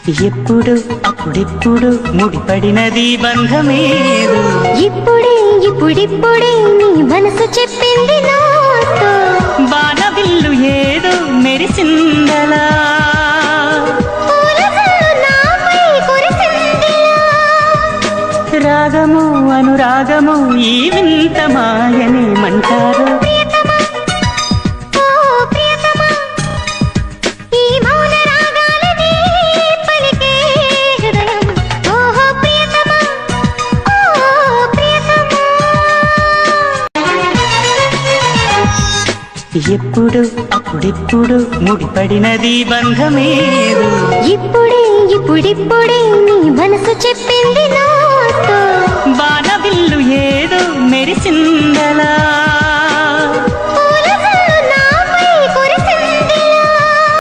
ఎప్పుడు అప్పుడెప్పుడు ముడిపడినది బంధమేదు. ఇప్పుడిప్పుడే నీ మనసు చెప్పింది నాతో. బాణవిల్లు ఏదో మెరిసిందలా, రాగము అనురాగము ఈ వింత మాయనేమంటారు. ఎప్పుడు అప్పుడెప్పుడు ముడిపడినది బంధమేదు. ఇప్పుడిప్పుడే నీ మనసు చెప్పింది నాతో. బాణవిల్లు ఏదో మెరిసిందలా,